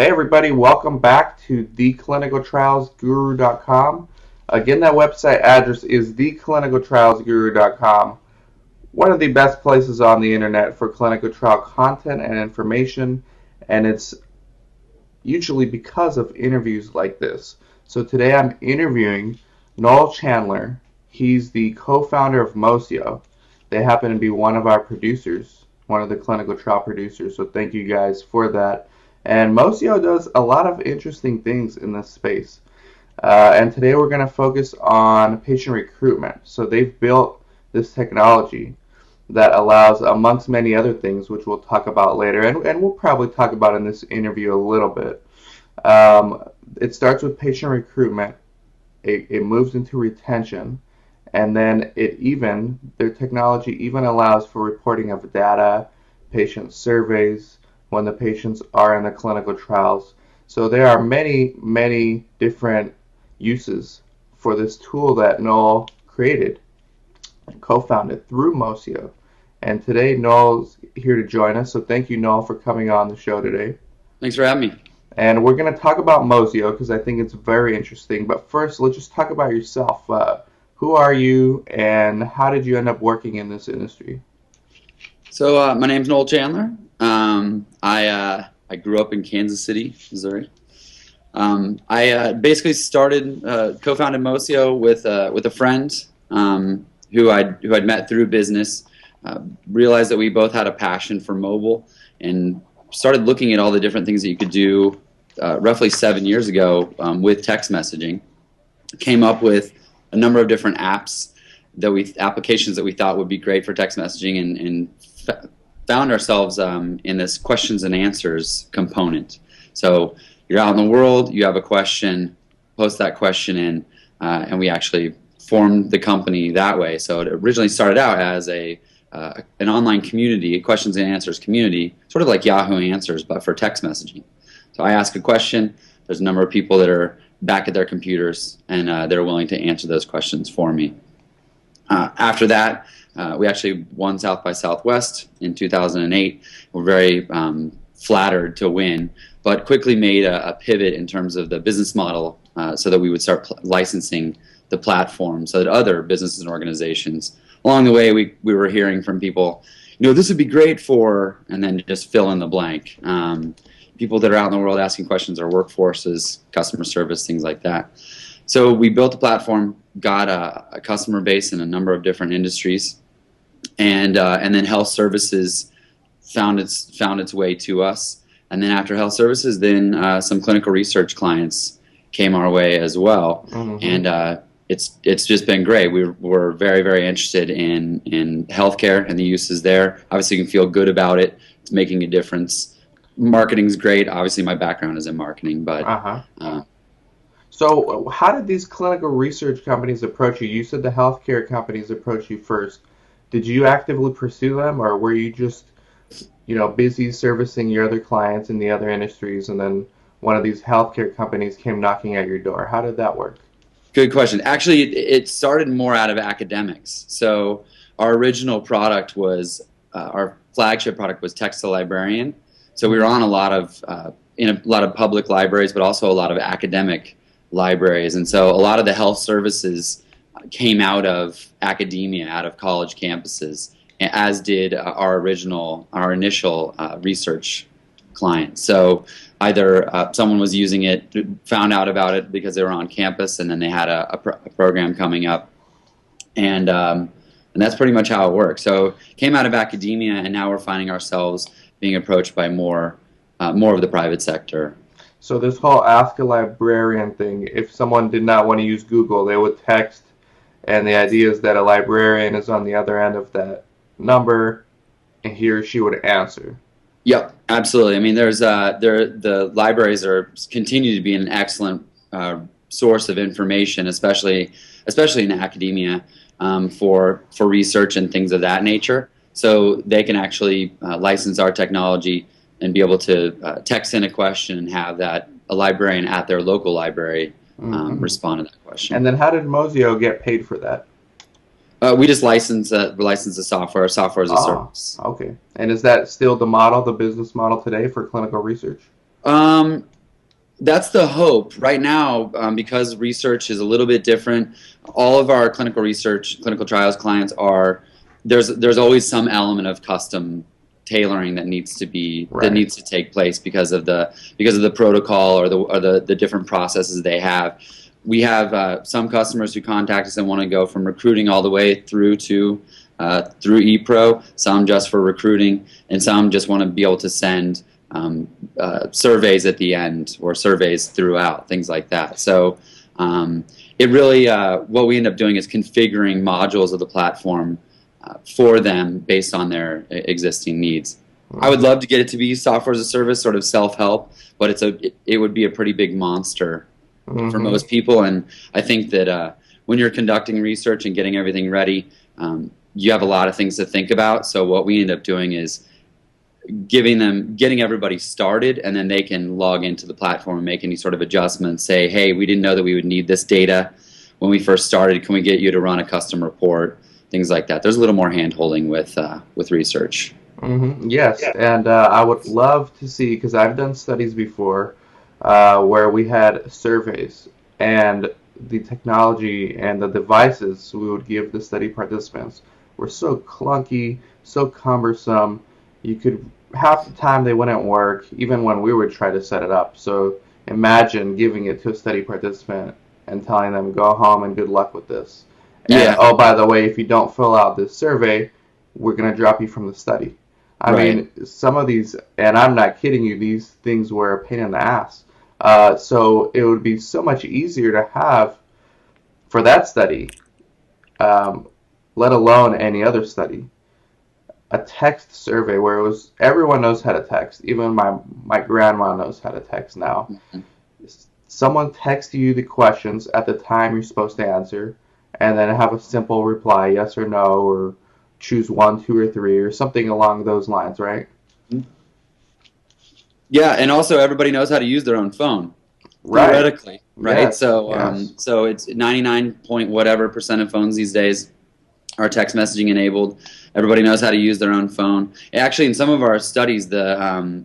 Hey everybody, welcome back to theclinicaltrialsguru.com. Again, that website address is theclinicaltrialsguru.com. One of the best places on the internet for clinical trial content and information, and it's usually because of interviews like this. So today I'm interviewing Noel Chandler. He's the co-founder of Mosio. They happen to be one of our producers, one of the clinical trial producers, so thank you guys for that. And Mosio does a lot of interesting things in this space. And today we're going to focus on patient recruitment. So they've built this technology that allows, amongst many other things, which we'll talk about later, and we'll probably talk about in this interview a little bit. It starts with patient recruitment. It moves into retention. And then their technology even allows for reporting of data, patient surveys, when the patients are in the clinical trials. So there are many, many different uses for this tool that Noel created and co-founded through Mosio. And today Noel's here to join us. So thank you, Noel, for coming on the show today. Thanks for having me. And we're going to talk about Mosio because I think it's very interesting. But first, let's just talk about yourself. Who are you and how did you end up working in this industry? So my name's Noel Chandler. I grew up in Kansas City, Missouri. I basically started co-founded Mosio with a friend who I'd met through business. Realized that we both had a passion for mobile and started looking at all the different things that you could do. Roughly 7 years ago with text messaging, came up with a number of different applications that we thought would be great for text messaging, and found ourselves in this questions and answers component. So you're out in the world, you have a question, post that question in, and we actually formed the company that way. So it originally started out as an online community, a questions and answers community, sort of like Yahoo Answers, but for text messaging. So I ask a question, there's a number of people that are back at their computers, and they're willing to answer those questions for me. After that, we actually won South by Southwest in 2008. We're very flattered to win, but quickly made a pivot in terms of the business model so that we would start licensing the platform so that other businesses and organizations, along the way we were hearing from people, this would be great for, and then just fill in the blank. People that are out in the world asking questions, our workforces, customer service, things like that. So we built a platform, got a customer base in a number of different industries, and then health services found its way to us. And then after health services, then some clinical research clients came our way as well. Mm-hmm. And it's just been great. We're very, very interested in healthcare and the uses there. Obviously, you can feel good about it. It's making a difference. Marketing's great. Obviously, my background is in marketing, but. So how did these clinical research companies approach you? You said the healthcare companies approached you first. Did you actively pursue them, or were you just, busy servicing your other clients in the other industries, and then one of these healthcare companies came knocking at your door? How did that work? Good question. Actually, it started more out of academics. So our original product was, our flagship product was Text to Librarian. So we were on a lot of public libraries, but also a lot of academic libraries. And so a lot of the health services came out of academia, out of college campuses, as did our initial research clients. So either someone was using it, found out about it because they were on campus, and then they had a program coming up. And that's pretty much how it works. So came out of academia, and now we're finding ourselves being approached by more of the private sector. So this whole Ask a Librarian thing, if someone did not want to use Google, they would text, and the idea is that a librarian is on the other end of that number, and he or she would answer. Yep, absolutely. I mean, the libraries continue to be an excellent source of information, especially in academia, for research and things of that nature. So they can actually license our technology and be able to text in a question and have a librarian at their local library respond to that question. And then how did Mosio get paid for that? We just license the software as a service. Okay. And is that still the business model today for clinical research? Um, That's the hope right now, because research is a little bit different. All of our clinical research, clinical trials clients are there's always some element of custom tailoring that Right. needs to take place because of the protocol or the different processes they have. We have some customers who contact us and want to go from recruiting all the way through to through ePro. Some just for recruiting, and some just want to be able to send surveys at the end or surveys throughout, things like that. So it really, what we end up doing is configuring modules of the platform for them based on their existing needs. I would Hmm. love to get it to be software as a service, sort of self-help, but it would be a pretty big monster for Hmm. most people. And I think that when you're conducting research and getting everything ready, you have a lot of things to think about. So what we end up doing is getting everybody started, and then they can log into the platform and make any sort of adjustments. Say, hey, we didn't know that we would need this data when we first started. Can we get you to run a custom report? Things like that. There's a little more hand holding with research. Yes, and I would love to see, because I've done studies before where we had surveys, and the technology and the devices we would give the study participants were so clunky, so cumbersome. You could half the time they wouldn't work, even when we would try to set it up. So imagine giving it to a study participant and telling them, go home and good luck with this. And Yeah, oh, by the way, if you don't fill out this survey, we're going to drop you from the study. I right. mean, some of these, and I'm not kidding you, these things were a pain in the ass. So it would be so much easier to have for that study, um, let alone any other study, a text survey where it was everyone knows how to text. Even my grandma knows how to text now. Someone texts you the questions at the time you're supposed to answer, and then have a simple reply, yes or no, or choose one, two, or three, or something along those lines, right? Yeah, and also everybody knows how to use their own phone, Right. theoretically, right? Yes. Yes. So it's 99 point whatever percent of phones these days are text messaging enabled. Everybody knows how to use their own phone. Actually, in some of our studies, the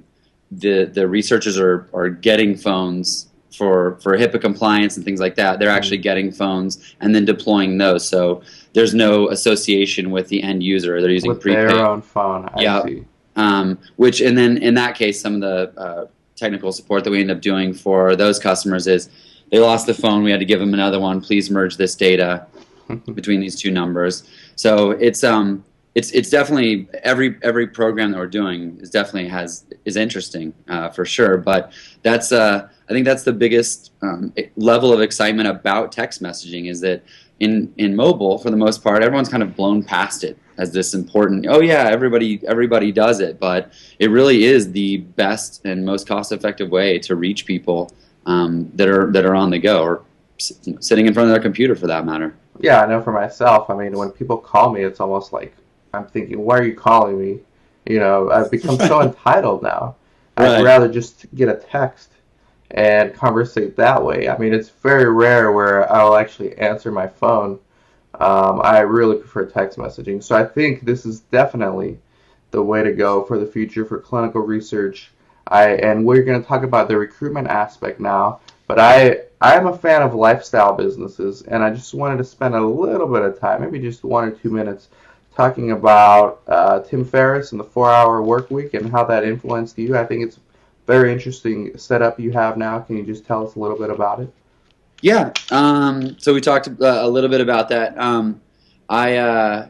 researchers are getting phones for HIPAA compliance and things like that. They're actually Mm. getting phones and then deploying those. So there's no association with the end user. They're using With their prepaid. own phone, I Yeah. see. Which and then in that case, some of the technical support that we end up doing for those customers is they lost the phone. We had to give them another one. Please merge this data between these two numbers. So it's definitely every program that we're doing is interesting for sure. But that's I think that's the biggest level of excitement about text messaging is that in mobile for the most part everyone's kind of blown past it as this important. Oh yeah, everybody does it, but it really is the best and most cost effective way to reach people that are on the go or sitting in front of their computer for that matter. Yeah, I know for myself. I mean, when people call me, it's almost like I'm thinking, why are you calling me? You know, I've become so Right. entitled now. I'd Right. rather just get a text and conversate that way. I mean, it's very rare where I'll actually answer my phone. I really prefer text messaging. So I think this is definitely the way to go for the future for clinical research. And we're going to talk about the recruitment aspect now, but I'm a fan of lifestyle businesses, and I just wanted to spend a little bit of time, maybe just 1 or 2 minutes, talking about Tim Ferriss and the 4-hour work week and how that influenced you. I think it's very interesting setup you have now. Can you just tell us a little bit about it? Yeah. So we talked a little bit about that. I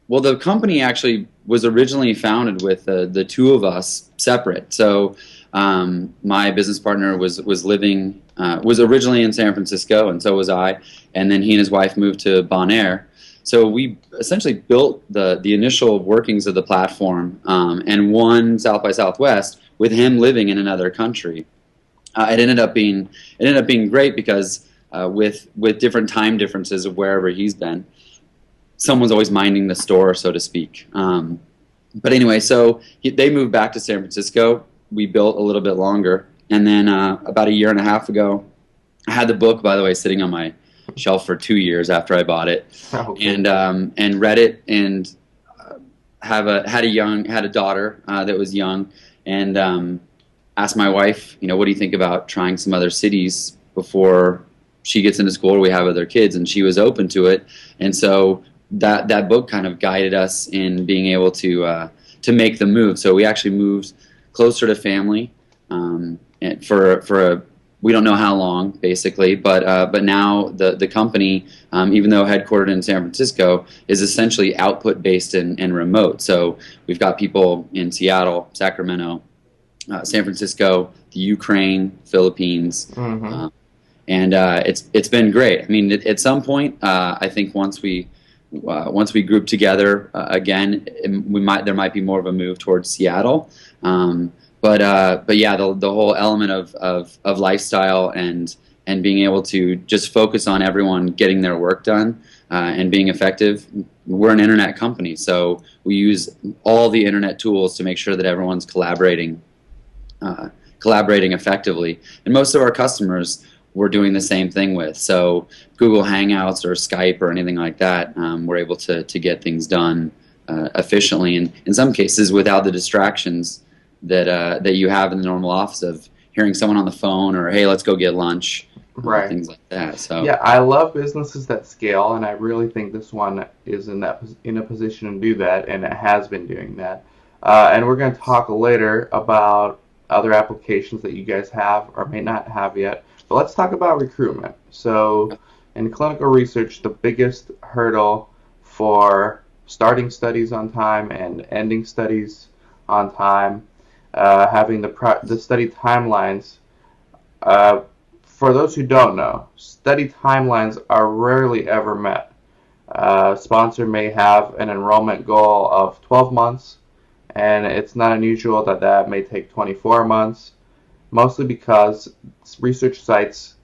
well, the company actually was originally founded with the two of us separate. So my business partner was originally in San Francisco, and so was I. And then he and his wife moved to Bonaire. So we essentially built the initial workings of the platform and one South by Southwest with him living in another country. It ended up being great because with different time differences of wherever he's been, someone's always minding the store, so to speak. But anyway, so they moved back to San Francisco. We built a little bit longer, and then about a year and a half ago, I had the book, by the way, sitting on my shelf for 2 years after I bought it, Okay. and read it, and had a daughter that was young, and ask my wife, what do you think about trying some other cities before she gets into school or we have other kids? And she was open to it. And so that book kind of guided us in being able to make the move. So we actually moved closer to family, and for a, we don't know how long, basically, but now the company, even though headquartered in San Francisco, is essentially output based and remote. So we've got people in Seattle, Sacramento, San Francisco, the Ukraine, Philippines, Mm-hmm. and it's been great. I mean, at some point, I think once we group together again, there might be more of a move towards Seattle. But yeah, the whole element of lifestyle and being able to just focus on everyone getting their work done and being effective. We're an internet company, so we use all the internet tools to make sure that everyone's collaborating effectively. And most of our customers we're doing the same thing with. So Google Hangouts or Skype or anything like that, we're able to get things done efficiently, and in some cases without the distractions that you have in the normal office of hearing someone on the phone or, hey, let's go get lunch, Right. things like that. So Yeah, I love businesses that scale, and I really think this one is in a position to do that, and it has been doing that. And we're going to talk later about other applications that you guys have or may not have yet. But let's talk about recruitment. So, in clinical research, the biggest hurdle for starting studies on time and ending studies on time, having the study timelines. Uh, for those who don't know, study timelines are rarely ever met. A sponsor may have an enrollment goal of 12 months, and it's not unusual that that may take 24 months, mostly because research sites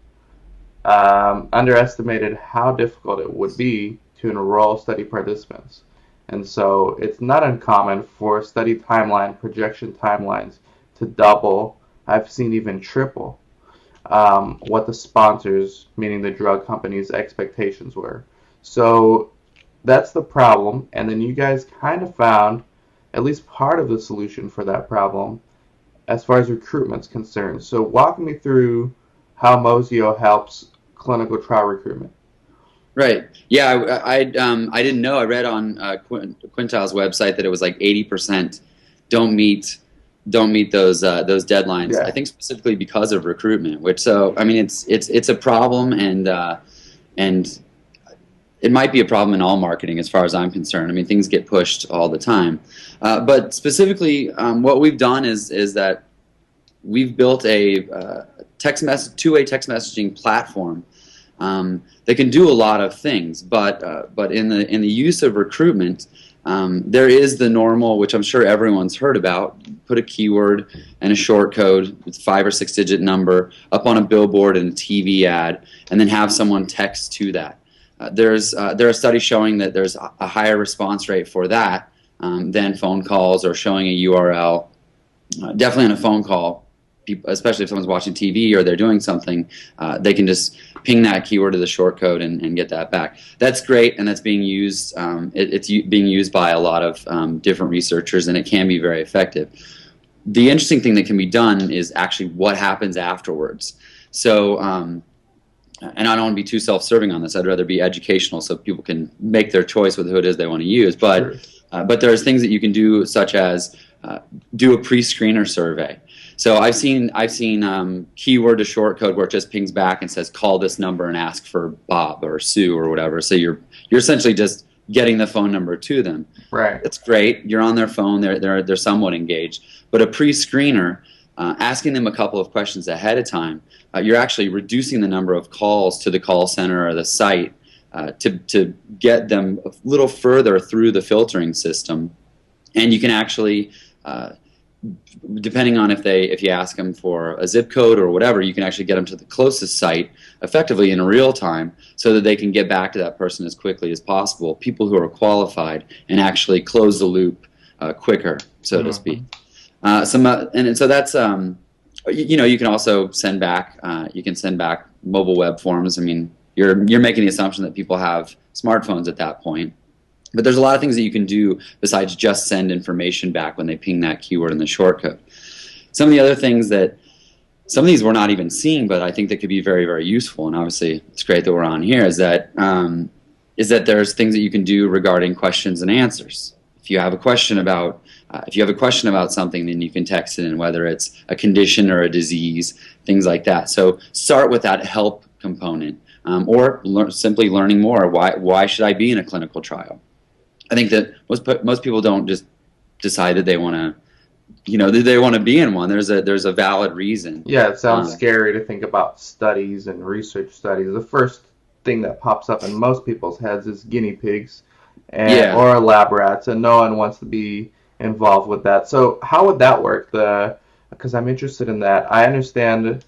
underestimated how difficult it would be to enroll study participants. And so it's not uncommon for study timeline, projection timelines to double. I've seen even triple what the sponsors, meaning the drug companies' expectations were. So that's the problem. And then you guys kind of found at least part of the solution for that problem as far as recruitment's concerned. So walk me through how Mosio helps clinical trial recruitment. right, yeah, I didn't know. I read on Quintile's website that it was like 80% don't meet those deadlines. I Yeah. think specifically because of recruitment, which so I mean it's a problem, and it might be a problem in all marketing as far as I'm concerned. I mean things get pushed all the time, but specifically what we've done is that we've built a two-way text messaging platform that can do a lot of things, but in the use of recruitment. There is the normal, which I'm sure everyone's heard about, put a keyword and a short code with 5 or 6 digit number up on a billboard and a TV ad, and then have someone text to that. There are studies showing that there's a higher response rate for that than phone calls or showing a URL. Definitely on a phone call, especially if someone's watching TV or they're doing something, they can just ping that keyword to the short code and get that back. That's great, and that's being used. It's being used by a lot of different researchers, and it can be very effective. The interesting thing that can be done is actually what happens afterwards. So, and I don't want to be too self-serving on this. I'd rather be educational so people can make their choice with who it is they want to use. Sure. But there's things that you can do, such as do a pre-screener survey. So I've seen keyword to short code where it just pings back and says call this number and ask for Bob or Sue or whatever. So you're essentially just getting the phone number to them. Right. It's great. You're on their phone. They're somewhat engaged. But a pre-screener, asking them a couple of questions ahead of time, you're actually reducing the number of calls to the call center or the site to get them a little further through the filtering system, and you can actually. Depending on if you ask them for a zip code or whatever, you can actually get them to the closest site effectively in real time so that they can get back to that person as quickly as possible. People who are qualified and actually close the loop quicker, so to speak. And so that's you can also send back mobile web forms. I mean, you're making the assumption that people have smartphones at that point. But there's a lot of things that you can do besides just send information back when they ping that keyword in the shortcode. some of the other things that some of these we're not even seeing, but I think that could be very, very useful. And obviously, it's great that we're on here. Is that there's things that you can do regarding questions and answers. If you have a question about something, then you can text it in, whether it's a condition or a disease, things like that. So start with that help component, or simply learning more. Why should I be in a clinical trial? I think that most people don't just decide that they want to, they want to be in one. There's a valid reason. Yeah, it sounds scary to think about studies and research studies. The first thing that pops up in most people's heads is guinea pigs or lab rats, and no one wants to be involved with that. So how would that work? Because I'm interested in that. I understand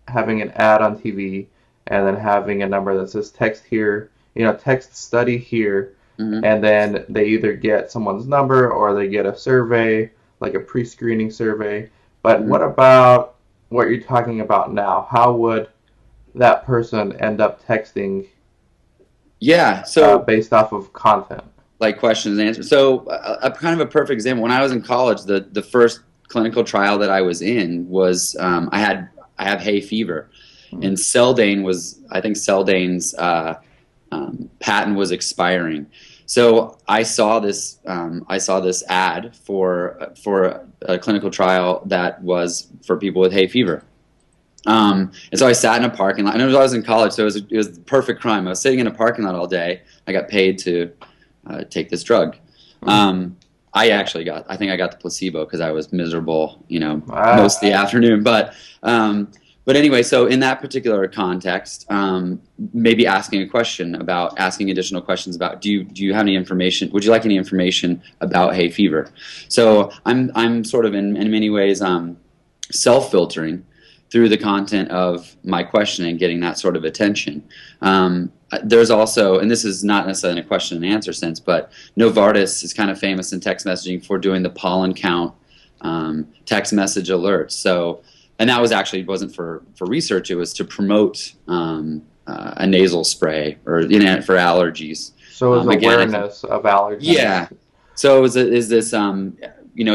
having an ad on TV and then having a number that says text here, text study here, and then they either get someone's number or they get a survey, like a pre-screening survey. But what about what you're talking about now? How would that person end up texting? Yeah, so based off of content, like questions and answers. So a kind of a perfect example. When I was in college, the first clinical trial that I was in was I have hay fever, and I think Seldane's patent was expiring. So I saw this ad for a clinical trial that was for people with hay fever. And so I sat in a parking lot. And I was in college, so it was the perfect crime. I was sitting in a parking lot all day. I got paid to take this drug. I think I got the placebo because I was miserable, most of the afternoon. But anyway, so in that particular context, maybe asking additional questions about, do you have any information? Would you like any information about hay fever? So I'm sort of in many ways self-filtering through the content of my question and getting that sort of attention. There's also, and this is not necessarily in a question and answer sense, but Novartis is kind of famous in text messaging for doing the pollen count text message alerts. So, and that wasn't for research, it was to promote a nasal spray or for allergies. So it was awareness of allergies. Yeah. So is this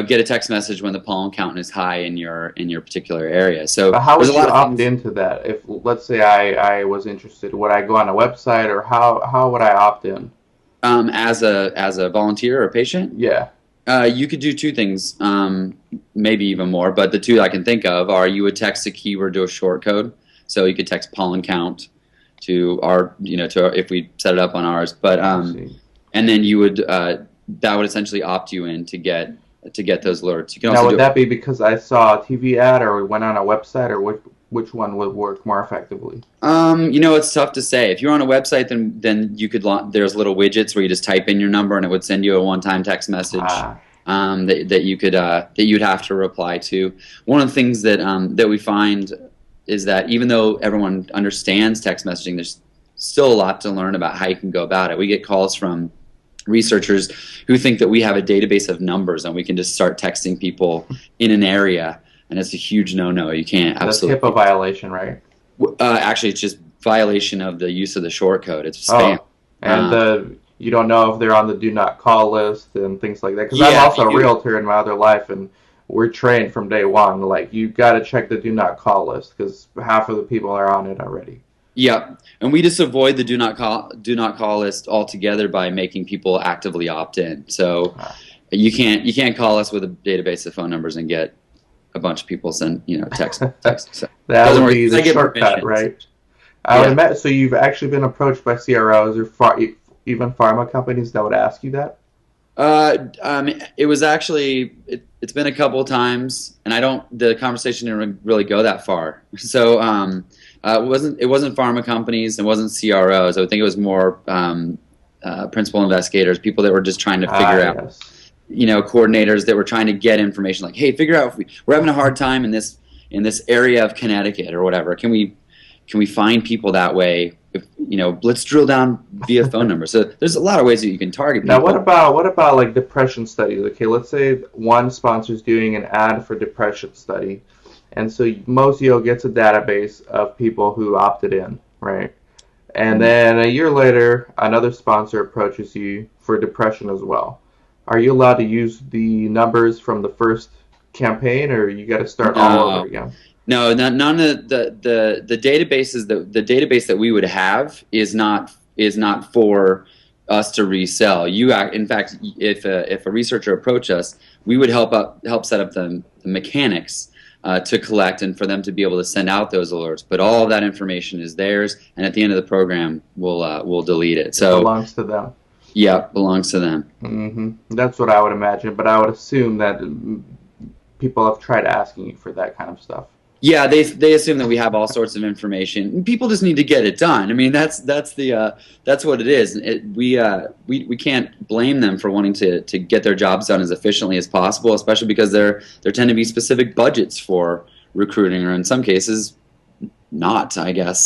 get a text message when the pollen count is high in your particular area. So but how would you opt into that? If, let's say, I was interested, would I go on a website, or how would I opt in? As a volunteer or a patient? Yeah. You could do two things, maybe even more, but the two I can think of are you would text a keyword to a short code. So you could text pollen count to if we set it up on ours. But and then you would that would essentially opt you in to get those alerts. You can also would that be because I saw a TV ad or went on a website, or which one would work more effectively? It's tough to say. If you're on a website, then you could there's little widgets where you just type in your number and it would send you a one-time text message that you'd have to reply to. One of the things that we find is that even though everyone understands text messaging, there's still a lot to learn about how you can go about it. We get calls from researchers who think that we have a database of numbers and we can just start texting people in an area, and it's a huge no-no. You can't. Absolutely. That's HIPAA violation, right? Actually, it's just violation of the use of the short code. It's spam. And you don't know if they're on the do not call list and things like that. Because I'm also a realtor in my other life, and we're trained from day one. Like, you got to check the do not call list because half of the people are on it already. Yeah, and we just avoid the do not call list altogether by making people actively opt in. So you can't call us with a database of phone numbers and get a bunch of people send text. So that would be the shortcut, right? So you've actually been approached by CROs or even pharma companies that would ask you that? It was actually it's been a couple of times, and the conversation didn't really go that far. So it wasn't pharma companies, it wasn't CROs. I would think it was more principal investigators, people that were just trying to figure out. Yes. Coordinators that were trying to get information, like, hey, figure out if we're having a hard time in this area of Connecticut or whatever. Can we find people that way? Let's drill down via phone number. So there's a lot of ways that you can target people. Now, what about like depression studies? Okay, let's say one sponsor's doing an ad for depression study, and so Mosio gets a database of people who opted in, right? And then a year later, another sponsor approaches you for depression as well. Are you allowed to use the numbers from the first campaign, or you got to start all over No, again? no, none of the databases the database that we would have is not for us to resell. In fact, if a researcher approached us, we would help set up the mechanics to collect and for them to be able to send out those alerts. But all of that information is theirs, and at the end of the program, we'll delete it. It So belongs to them. yeah, belongs to them. That's what I would imagine, but I would assume that people have tried asking you for that kind of stuff. Yeah, they assume that we have all sorts of information. People just need to get it done. I mean, that's what it is. We can't blame them for wanting to get their jobs done as efficiently as possible, especially because there tend to be specific budgets for recruiting, or in some cases, not. I guess.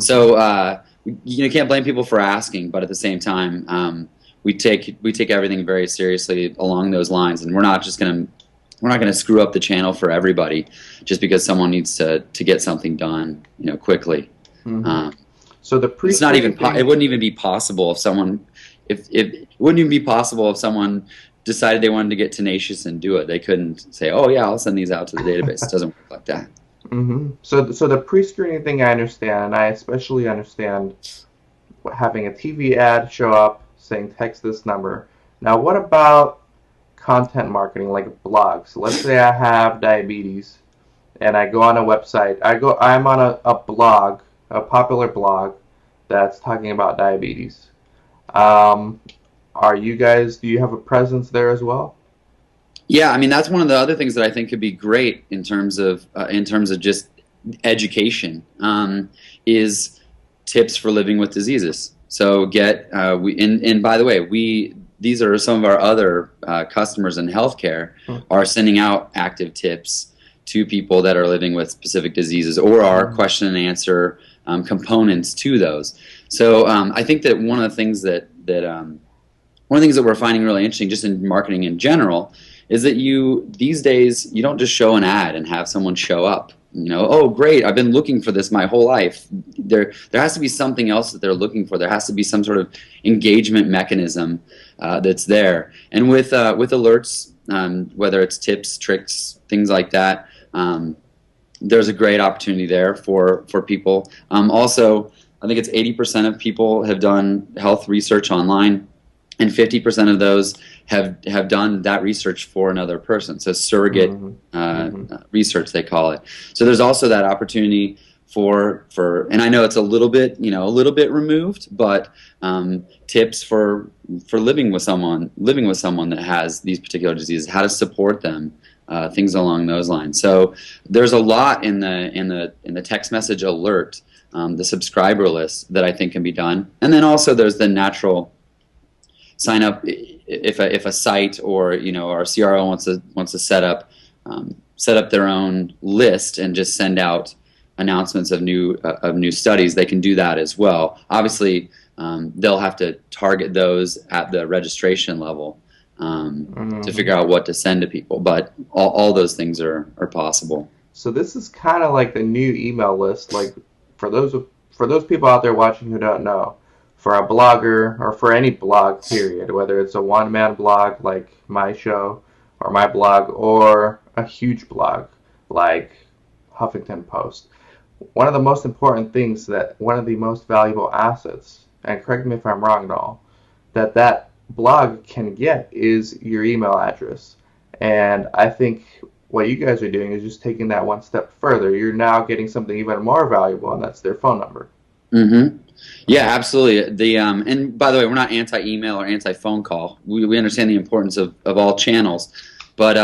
So you can't blame people for asking, but at the same time, we take everything very seriously along those lines, and we're not going to screw up the channel for everybody just because someone needs to get something done, quickly. So the It's not even it wouldn't even be possible if someone if it wouldn't even be possible if someone decided they wanted to get tenacious and do it. They couldn't say, "Oh yeah, I'll send these out to the database." It doesn't work like that. So the pre-screening thing I understand, and I especially understand having a TV ad show up saying text this number. Now, what about content marketing like blogs? Let's say I have diabetes and I go on a website. I'm on a blog, a popular blog that's talking about diabetes. Um, do you have a presence there as well? Yeah, I mean that's one of the other things that I think could be great in terms of just education, is tips for living with diseases. So and by the way, these are some of our other customers in healthcare are sending out active tips to people that are living with specific diseases, or our question and answer components to those. So I think that one of the things that we're finding really interesting, just in marketing in general, is that these days you don't just show an ad and have someone show up. Oh great, I've been looking for this my whole life. There has to be something else that they're looking for. There has to be some sort of engagement mechanism that's there. And with alerts, whether it's tips, tricks, things like that, there's a great opportunity there for people. Also, I think it's 80% of people have done health research online, and 50% of those have done that research for another person. So surrogate research, they call it. So there's also that opportunity for and I know it's a little bit removed, but tips for living with someone that has these particular diseases, how to support them, things along those lines. So there's a lot in the text message alert, the subscriber list, that I think can be done. And then also there's the natural sign up if a site or our CRO wants to set up their own list and just send out announcements of new studies. They can do that as well. Obviously, they'll have to target those at the registration level to figure out what to send to people. But all those things are possible. So this is kind of like the new email list. Like for those people out there watching who don't know, for a blogger or for any blog period, whether it's a one-man blog like my show or my blog, or a huge blog like Huffington Post, one of the most important things, one of the most valuable assets, and correct me if I'm wrong at all, that blog can get is your email address. And I think what you guys are doing is just taking that one step further. You're now getting something even more valuable, and that's their phone number. Yeah, absolutely. And by the way, we're not anti-email or anti-phone call. We understand the importance of all channels, but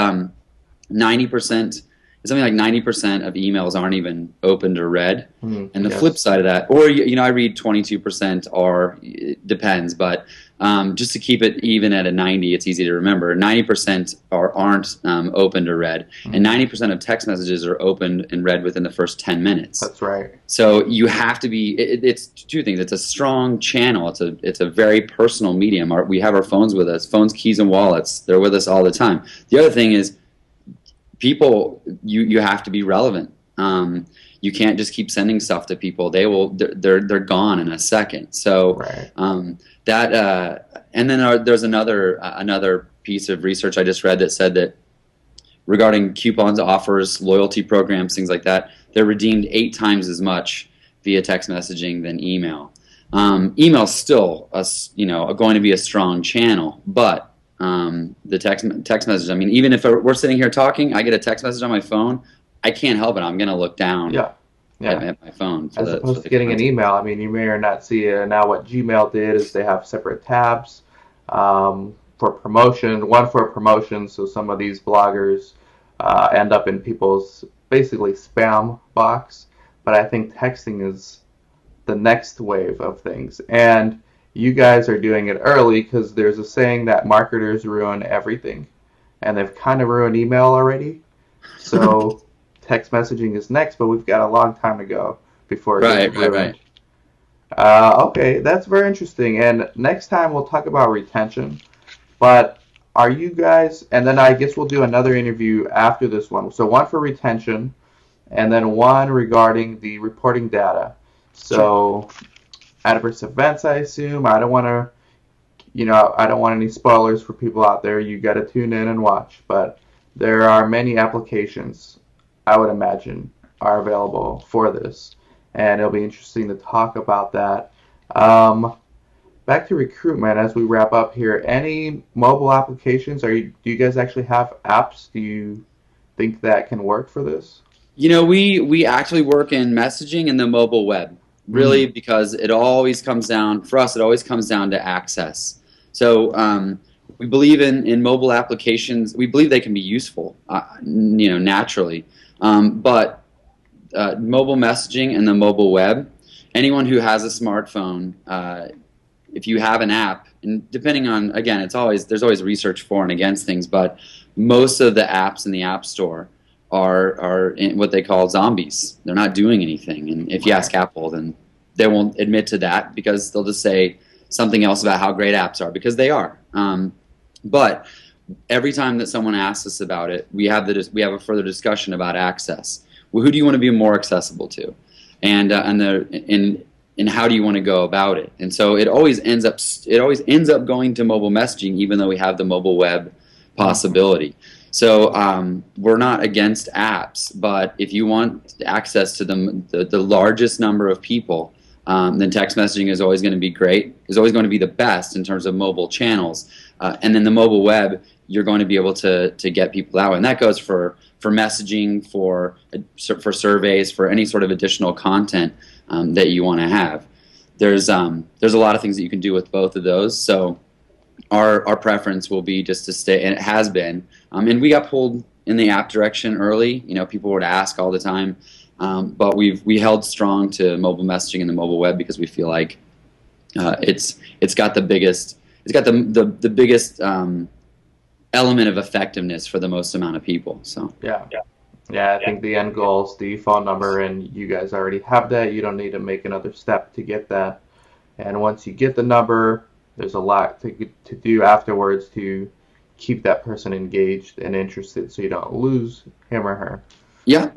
90%, something like 90% of emails aren't even opened or read. And the flip side of that, or I read 22% are, it depends, but just to keep it even at a 90, it's easy to remember. 90% aren't opened or read, and 90% of text messages are opened and read within the first 10 minutes. That's right. So you have to be. It's two things. It's a strong channel. It's a very personal medium. We have our phones with us. Phones, keys, and wallets. They're with us all the time. The other thing is, people. You have to be relevant. You can't just keep sending stuff to people. They're gone in a second. So right. And then there's another piece of research I just read that said that regarding coupons, offers, loyalty programs, things like that. They're redeemed 8 times as much via text messaging than email. Email's still going to be a strong channel, but the text message. I mean, even if we're sitting here talking, I get a text message on my phone. I can't help it. I'm going to look down Yeah. Yeah. at my phone As opposed to getting an content. email. I mean, you may or not see it. Now, what Gmail did is they have separate tabs for promotion, one for promotion, so some of these bloggers end up in people's basically spam box. But I think texting is the next wave of things. And you guys are doing it early because there's a saying that marketers ruin everything. And they've kind of ruined email already. So text messaging is next, but we've got a long time to go before it gets ruined. Okay, that's very interesting. And next time we'll talk about retention. But are you guys, and then I guess we'll do another interview after this one. So one for retention, and then one regarding the reporting data. So adverse events, I assume. I don't want to, I don't want any spoilers for people out there. You got to tune in and watch. But there are many applications, I would imagine, are available for this. And it'll be interesting to talk about that. Back to recruitment as we wrap up here. Any mobile applications? Do you guys actually have apps? Do you think that can work for this? We actually work in messaging and the mobile web, really, because it always comes down, for us, it always comes down to access. So we believe in mobile applications. We believe they can be useful, naturally. But mobile messaging and the mobile web, anyone who has a smartphone, if you have an app, and depending on, again, there's always research for and against things, but most of the apps in the App Store are in what they call zombies. They're not doing anything. And if you ask Apple, then they won't admit to that because they'll just say something else about how great apps are, because they are. But every time that someone asks us about it, we have a further discussion about access. Well, who do you want to be more accessible to, and how do you want to go about it? And so it always ends up going to mobile messaging, even though we have the mobile web possibility. So we're not against apps, but if you want access to the largest number of people, then text messaging is always going to be great. Is always going to be the best in terms of mobile channels, and then the mobile web, you're going to be able to get people out, and that goes for messaging, for surveys, for any sort of additional content that you want to have. There's a lot of things that you can do with both of those. So our preference will be just to stay, and it has been. And we got pulled in the app direction early. People would ask all the time, but we held strong to mobile messaging and the mobile web because we feel like it's got the biggest element of effectiveness for the most amount of people. So yeah, I think the end goal is the phone number, and you guys already have that. You don't need to make another step to get that. And once you get the number, there's a lot to do afterwards to keep that person engaged and interested, so you don't lose him or her. Yeah.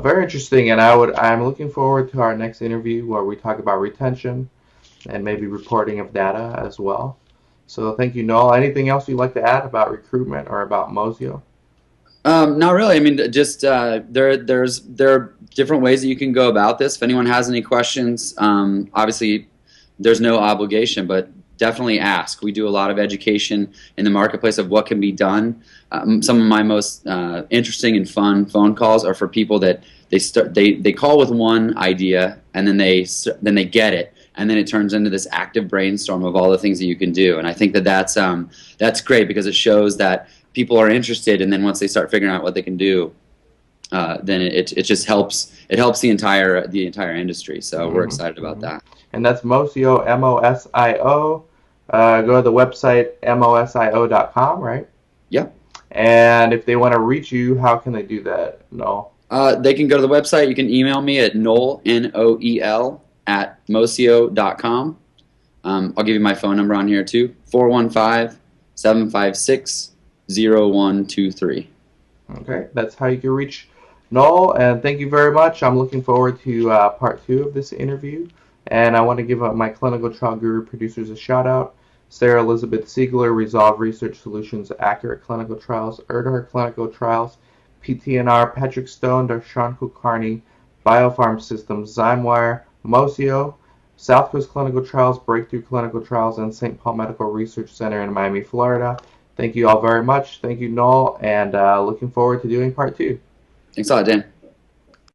Very interesting, and I'm looking forward to our next interview where we talk about retention and maybe reporting of data as well. So thank you, Noel. Anything else you'd like to add about recruitment or about Mosio? Not really. I mean, just there are different ways that you can go about this. If anyone has any questions, obviously there's no obligation, but definitely ask. We do a lot of education in the marketplace of what can be done. Some of my most interesting and fun phone calls are for people that they call with one idea, and then they get it, and then it turns into this active brainstorm of all the things that you can do. And I think that's great because it shows that people are interested, and then once they start figuring out what they can do, then it just helps. It helps the entire industry. So we're excited about that. And that's Mosio, Mosio. Go to the website mosio.com, right? Yeah. And if they want to reach you, how can they do that? No. They can go to the website. You can email me at Noel, Noel, @mosio.com. I'll give you my phone number on here too, 415-756-0123. Okay, that's how you can reach Noel, and thank you very much. I'm looking forward to part 2 of this interview, and I want to give my Clinical Trial Guru producers a shout out. Sarah Elizabeth Siegler, Resolve Research Solutions, Accurate Clinical Trials, Erdar Clinical Trials, PTNR, Patrick Stone, Darshan Kulkarni, Biopharm Systems, Zymewire, Mosio, South Coast Clinical Trials, Breakthrough Clinical Trials, and St. Paul Medical Research Center in Miami, Florida. Thank you all very much. Thank you, Noel, and looking forward to doing part 2. Thanks a lot, Dan.